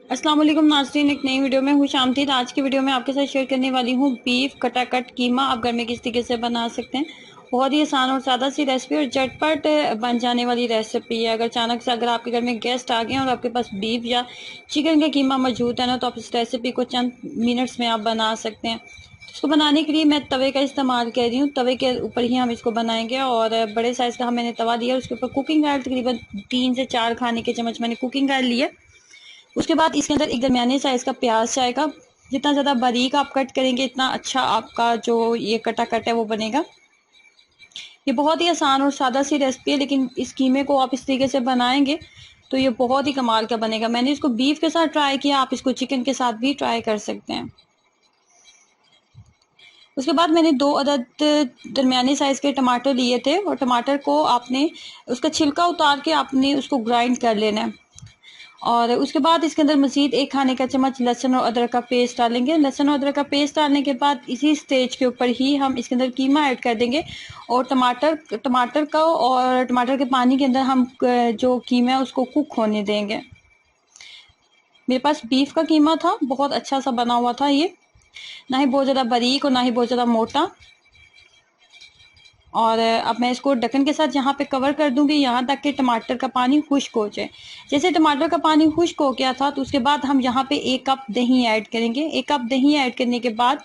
अस्सलाम वालेकुम नाज़रीन, एक नई वीडियो में खुश आमदीद। आज की वीडियो में आपके साथ शेयर करने वाली हूँ बीफ कटाकट कीमा। आप घर में किस तरीके से बना सकते हैं। बहुत ही आसान और सादा सी रेसिपी और झटपट बन जाने वाली रेसिपी है। अगर अचानक से अगर आपके घर में गेस्ट आ गए और आपके पास बीफ या चिकन का कीमा मौजूद है ना, तो आप इस रेसिपी को चंद मिनट्स में आप बना सकते हैं। इसको बनाने के लिए मैं तवे का इस्तेमाल कर रही हूँ। तवे के ऊपर ही हम इसको बनाएंगे और बड़े साइज़ का मैंने तवा दिया, उसके ऊपर कुकिंग ऑयल तकरीबन 3 से 4 खाने के चम्मच मैंने कुकिंग ऑयल लिया। उसके बाद इसके अंदर एक दरमियाने साइज का प्याज जाएगा। जितना ज़्यादा बारीक आप कट करेंगे इतना अच्छा आपका जो ये कटा कट है वो बनेगा। ये बहुत ही आसान और सादा सी रेसिपी है, लेकिन इस कीमे को आप इस तरीके से बनाएंगे तो ये बहुत ही कमाल का बनेगा। मैंने इसको बीफ के साथ ट्राई किया, आप इसको चिकन के साथ भी ट्राई कर सकते हैं। उसके बाद मैंने 2 अदद दरमियाने साइज के टमाटर लिए थे और टमाटर को आपने उसका छिलका उतार के आपने उसको ग्राइंड कर लेना है। और उसके बाद इसके अंदर मज़ीद 1 खाने का चम्मच लहसुन और अदरक का पेस्ट डालेंगे। लहसुन और अदरक का पेस्ट डालने के बाद इसी स्टेज के ऊपर ही हम इसके अंदर कीमा ऐड कर देंगे और टमाटर का और टमाटर के पानी के अंदर हम जो कीमा है उसको कुक होने देंगे। मेरे पास बीफ का कीमा था, बहुत अच्छा सा बना हुआ था ये, ना ही बहुत ज़्यादा बारीक और ना ही बहुत ज़्यादा मोटा। और अब मैं इसको ढक्कन के साथ यहाँ पे कवर कर दूंगी यहाँ तक कि टमाटर का पानी खुश्क हो जाए। जैसे टमाटर का पानी खुश्क हो गया था तो उसके बाद हम यहाँ पे 1 कप दही ऐड करेंगे। 1 कप दही ऐड करने के बाद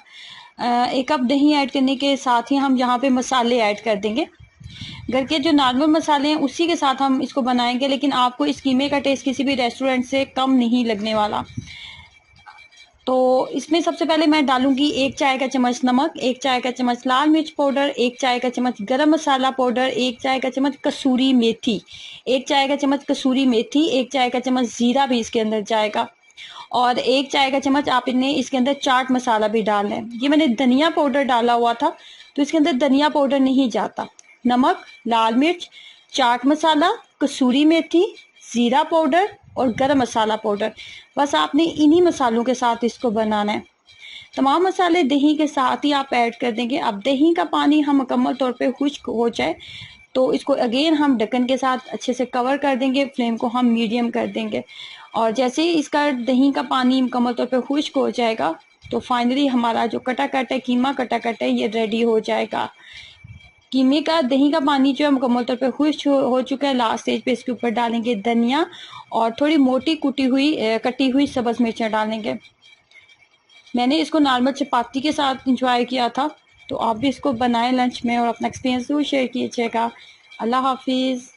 1 कप दही ऐड करने के साथ ही हम यहाँ पे मसाले ऐड कर देंगे। घर के जो नॉर्मल मसाले हैं उसी के साथ हम इसको बनाएंगे, लेकिन आपको इस कीमे का टेस्ट किसी भी रेस्टोरेंट से कम नहीं लगने वाला। तो इसमें सबसे पहले मैं डालूंगी 1 चाय का चम्मच नमक, 1 चाय का चम्मच लाल मिर्च पाउडर, 1 चाय का चम्मच गरम मसाला पाउडर, 1 चाय का चम्मच कसूरी मेथी, 1 चाय का चम्मच कसूरी मेथी, 1 चाय का चम्मच जीरा भी इसके अंदर जाएगा और 1 चाय का चम्मच आप इन्हें इसके अंदर चाट मसाला भी डाल लें। ये मैंने धनिया पाउडर डाला हुआ था तो इसके अंदर धनिया पाउडर नहीं जाता। नमक, लाल मिर्च, चाट मसाला, कसूरी मेथी, जीरा पाउडर और गरम मसाला पाउडर, बस आपने इन्हीं मसालों के साथ इसको बनाना है। तमाम मसाले दही के साथ ही आप ऐड कर देंगे। अब दही का पानी हम मुकम्मल तौर पे खुश्क हो जाए तो इसको अगेन हम ढक्कन के साथ अच्छे से कवर कर देंगे, फ्लेम को हम मीडियम कर देंगे और जैसे ही इसका दही का पानी मुकम्मल तौर पे खुश्क हो जाएगा तो फाइनली हमारा जो कटाकट है, कीमा कटाकट है, ये रेडी हो जाएगा। कीमे का दही का पानी जो है मुकम्मल तौर पे खुश्क हो चुका है। लास्ट स्टेज पे इसके ऊपर डालेंगे धनिया और थोड़ी मोटी कटी हुई सब्ज़ मिर्चें डालेंगे। मैंने इसको नॉर्मल चपाती के साथ इंजॉय किया था, तो आप भी इसको बनाएं लंच में और अपना एक्सपीरियंस ज़रूर शेयर कीजिएगा। अल्लाह हाफिज़।